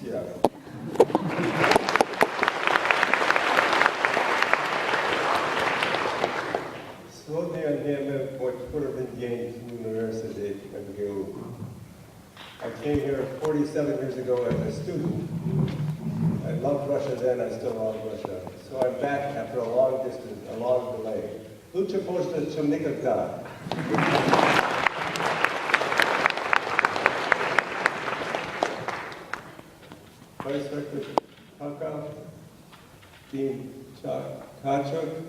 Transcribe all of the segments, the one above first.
Yeah. Сегодня мы Подпороднень University MSU. I came here 47 years ago as a student. I loved Russia then, I still love Russia. So I'm back after a long distance, a long delay. Лучше поздно, чем никогда. Vice Rector Pakov, Dean Kachuk,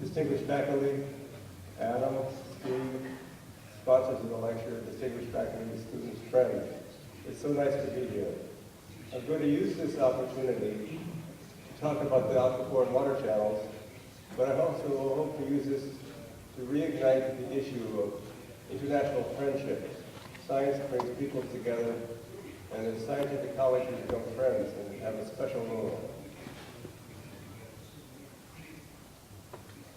distinguished faculty, Adam, Steve, sponsors of the lecture, distinguished faculty, students, friends. It's so nice to be here. I'm going to use this opportunity to talk about the aquaportin water channels, but I also will hope to use this to reignite the issue of international friendship. Science brings people together, and as scientific colleges become friends and have a special role.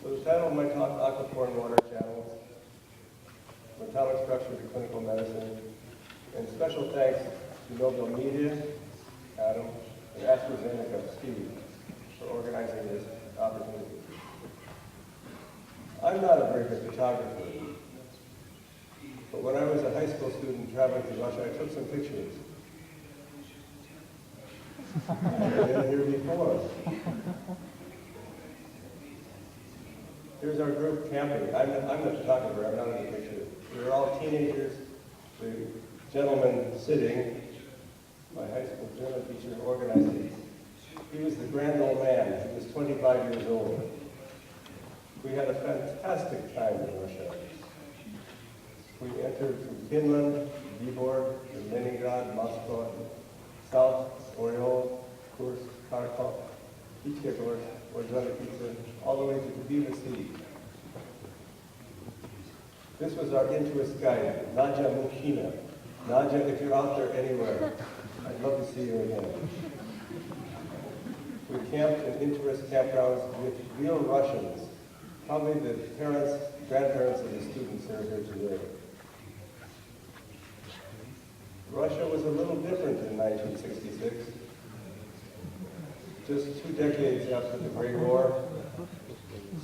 So the title of my talk, Aquaportin Water Channels, from atomic structure to clinical medicine, and special thanks to Nobel Media, Adam, and AstraZeneca, Steve, for organizing this opportunity. I'm not a very good photographer, but when I was a high school student traveling to Russia, I took some pictures. I've been here before. Here's our group camping. I'm the photographer, I'm not in the picture. We were all teenagers. The gentleman sitting, my high school German teacher, organized it. He was the grand old man. He was 25 years old. We had a fantastic time in Russia. We entered through Finland, Vybor, Leningrad, Moscow, South, Oryol, Kursk, Kharkov, Ichkegorsk, Ordzhonikidze, all the way to the Viva Sea. This was our intuist guide, Nadja Mukhina. Nadja, if you're out there anywhere, I'd love to see you again. We camped in intourist campgrounds with real Russians, probably the parents, grandparents of the students that are here today. Russia was a little different in 1966. Just 2 decades after the Great War,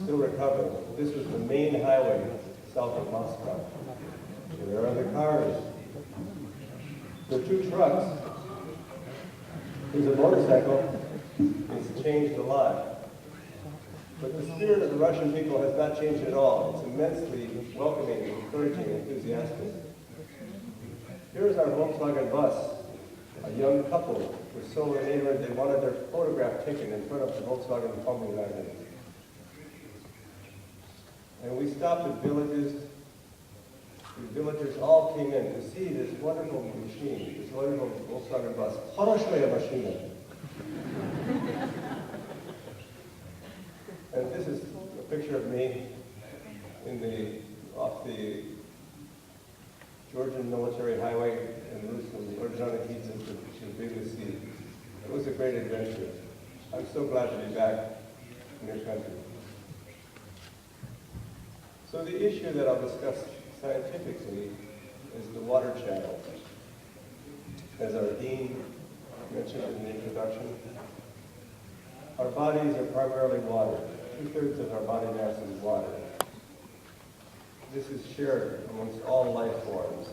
still recovering. This was the main highway south of Moscow. There are the cars. There are 2 trucks. There's a motorcycle. It's changed a lot. But the spirit of the Russian people has not changed at all. It's immensely welcoming, encouraging, and enthusiastic. Here's our Volkswagen bus. A young couple were so enamored they wanted their photograph taken in front of the Volkswagen pumping wagon. And we stopped at villages. The villagers all came in to see this wonderful machine, this wonderful Volkswagen bus. Хорошая машина. And this is a picture of me off the Georgian military highway in Ruslan, Ordzhonikidze to Viva Sea. It was a great adventure. I'm so glad to be back in your country. So the issue that I'll discuss scientifically is the water channel. As our dean mentioned in the introduction, our bodies are primarily water. 2/3 of our body mass is water. This is shared amongst all life forms.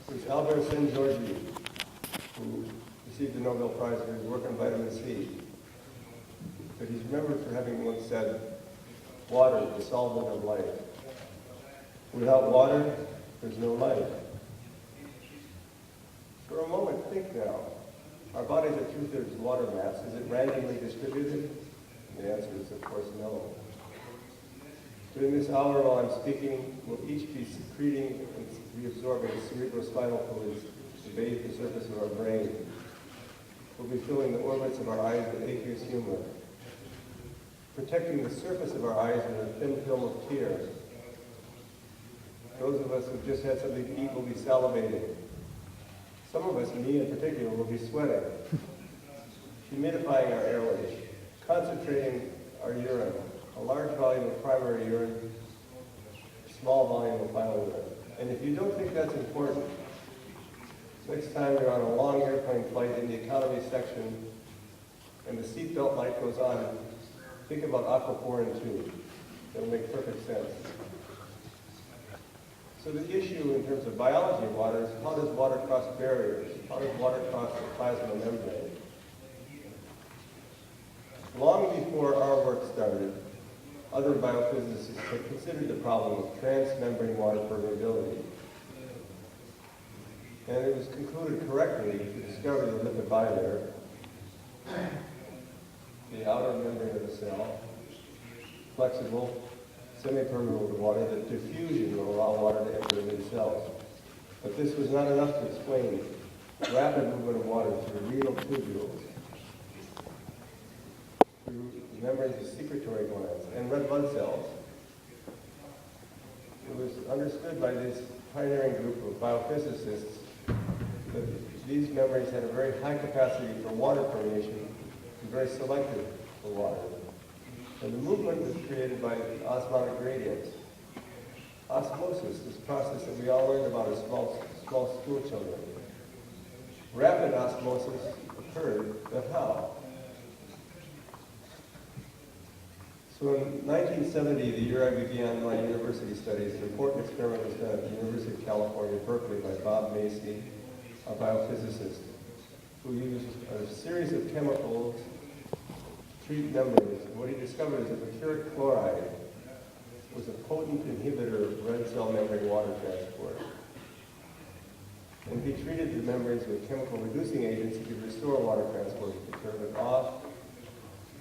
There's Albert Szent-Györgyi, who received the Nobel Prize for his work on vitamin C. But he's remembered for having once said, water, the solvent of life. Without water, there's no life. For a moment, think now. Our bodies are 2/3 water mass. Is it randomly distributed? The answer is, of course, no. During this hour while I'm speaking, we'll each be secreting and reabsorbing cerebrospinal fluids to bathe the surface of our brain. We'll be filling the orbits of our eyes with aqueous humor, protecting the surface of our eyes with a thin film of tears. Those of us who've just had something to eat will be salivating. Some of us, me in particular, will be sweating, humidifying our airways, concentrating our urine, a large volume of primary urine, a small volume of final urine. And if you don't think that's important, Next time you're on a long airplane flight in the economy section and the seatbelt light goes on, think about aquaporin 2. It'll make perfect sense. So the issue in terms of biology of water is how does water cross barriers? How does water cross the plasma membrane? Long before our work started, other biophysicists had considered the problem of transmembrane water permeability. And it was concluded correctly to discover the lipid bilayer, the outer membrane of the cell, flexible, semi-permeable to water, that diffusion will allow water to enter into the cells. But this was not enough to explain rapid movement of water through renal tubules, through the membranes of secretory glands, and red blood cells. It was understood by this pioneering group of biophysicists that these membranes had a very high capacity for water permeation and very selective for water. And the movement was created by osmotic gradients. Osmosis, this process that we all learned about as small school children. Rapid osmosis occurred, but how? So in 1970, the year I began my university studies, an important experiment was done at the University of California, Berkeley, by Bob Macy, a biophysicist, who used a series of chemicals to treat membranes. And what he discovered is that mercuric chloride was a potent inhibitor of red cell membrane water transport. And if he treated the membranes with chemical reducing agents, he could restore water transport. He could turn it off,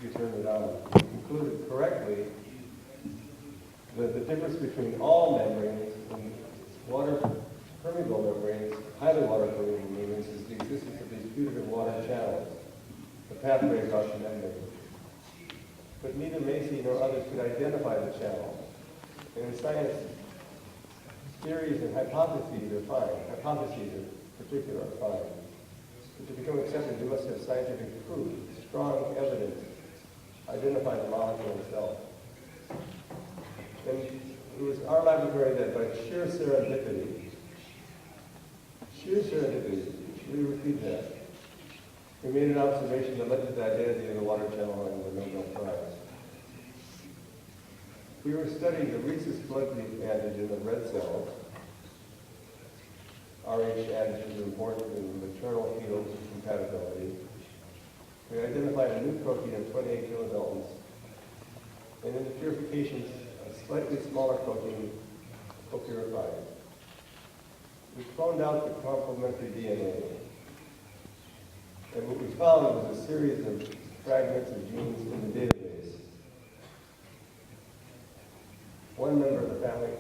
he could turn it on. He concluded correctly that the difference between all membranes and water permeable membranes, highly water permeable membranes, is the existence of these putative water channels, the pathway across the membrane. But neither Macy nor others could identify the channel. And in science, theories and hypotheses are fine. Hypotheses in particular are fine. But to become accepted, you must have scientific proof, strong evidence, identify the molecule itself. And it was our laboratory that by sheer serendipity, we repeat that. We made an observation that led to the identity of the water channel and the Nobel Prize. We were studying the rhesus blood group antigen of red cells. Rh antigen is important in maternal fetal compatibility. We identified a new protein of 28 kilodaltons, and in the purifications, a slightly smaller protein co-purified. We cloned out the complementary DNA. And what we found was a series of fragments of genes in the database. One member of the family,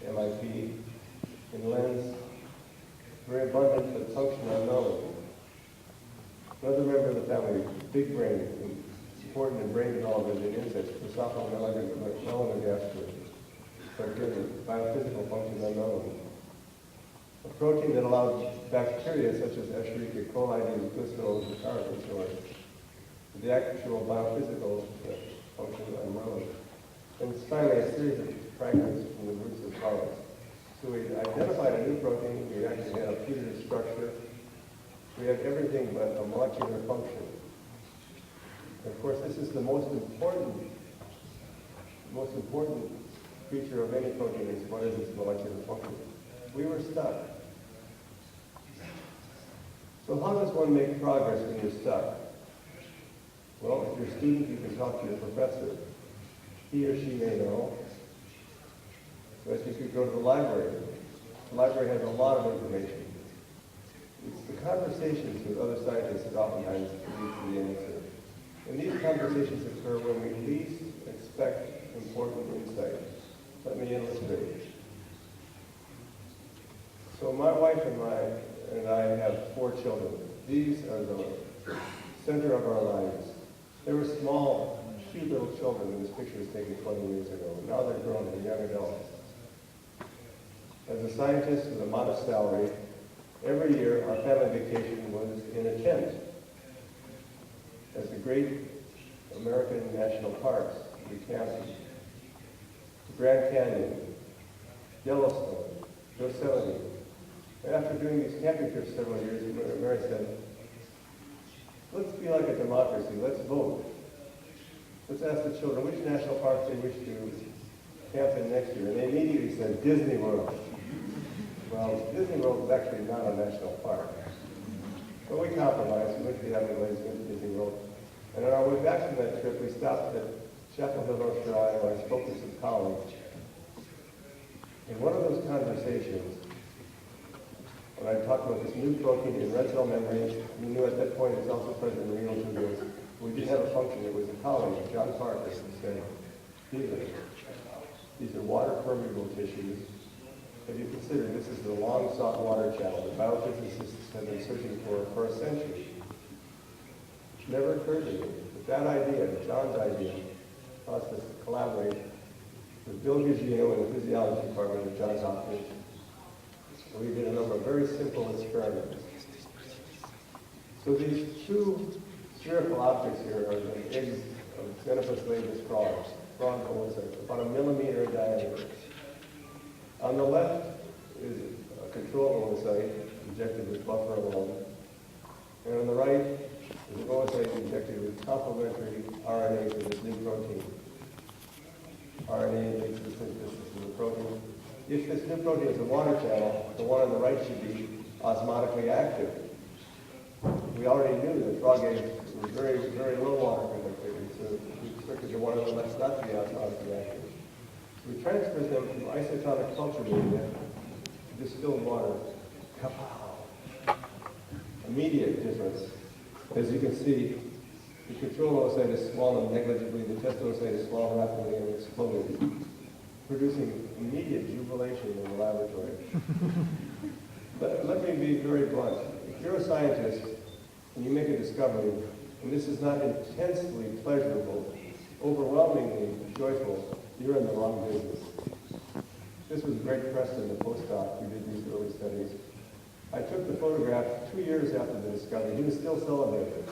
MIP, in lens, very abundant but function unknown. Another member of the family, big brain, important in brain development in insects, Drosophila melanogaster, but again, biophysical function unknown. A protein that allowed bacteria such as Escherichia coli to use glycerol as a target source. The actual biophysical function unknown. And finally, a series of fragments from the roots of flowers. So we identified a new protein, we actually had a putative structure, we had everything but a molecular function. And of course, this is the most important feature of any protein is what is its molecular function. We were stuck. So how does one make progress when you're stuck? Well, if you're a student, you can talk to your professor. He or she may know. But you could go to the library. The library has a lot of information. It's the conversations with other scientists that oftentimes lead to the answer. And these conversations occur when we least expect important insight. Let me illustrate. So my wife and I have 4 children. These are the center of our lives. They were small, cute little children when this picture was taken 20 years ago. Now they're grown, they're young adults. As a scientist with a modest salary, every year our family vacation was in a tent. As the great American national parks, we camped the Grand Canyon, Yellowstone, Yosemite, After doing these camping trips several years, Mary said, let's be like a democracy, let's vote. Let's ask the children which national parks they wish to camp in next year. And they immediately said, Disney World. Well, Disney World is actually not a national park. But we compromised, we went to the Everglades, went to Disney World. And on our way back from that trip, we stopped at Chapel Hill, North Carolina, where I spoke to some colleagues. In one of those conversations, when I talked about this new protein in red cell membranes, we knew at that point it's also present in renal tubules. We didn't have a function. It was a colleague, John Parker, who said, these are water permeable tissues. Have you considered this is the long sought water channel that biophysicists have been searching for a century? It never occurred to me. But that idea, John's idea, caused us to collaborate with Bill Gugino in the physiology department at Johns Hopkins. We did a number of very simple experiments. So these two spherical objects here are the eggs of Xenophus laevis frogs, frog oocytes, about 1 millimeter in diameter. On the left is a control oocyte injected with buffer alone. And on the right is an oocyte injected with complementary RNA for this new protein. RNA makes the synthesis of the protein. If this new protein is a water channel, the one on the right should be osmotically active. We already knew that frog eggs were very, very low water conductivity, so we expected the one on the left not to be osmotically active. We transferred them from isotonic culture media to distilled water. Kapow! Immediate difference. As you can see, the control oocyte is swollen negligibly, the test oocyte is swollen rapidly and exploded, producing immediate jubilation in the laboratory. Let me be very blunt. If you're a scientist and you make a discovery, and this is not intensely pleasurable, overwhelmingly joyful, you're in the wrong business. This was Greg Preston, the postdoc who did these early studies. I took the photograph 2 years after the discovery. He was still celebrating.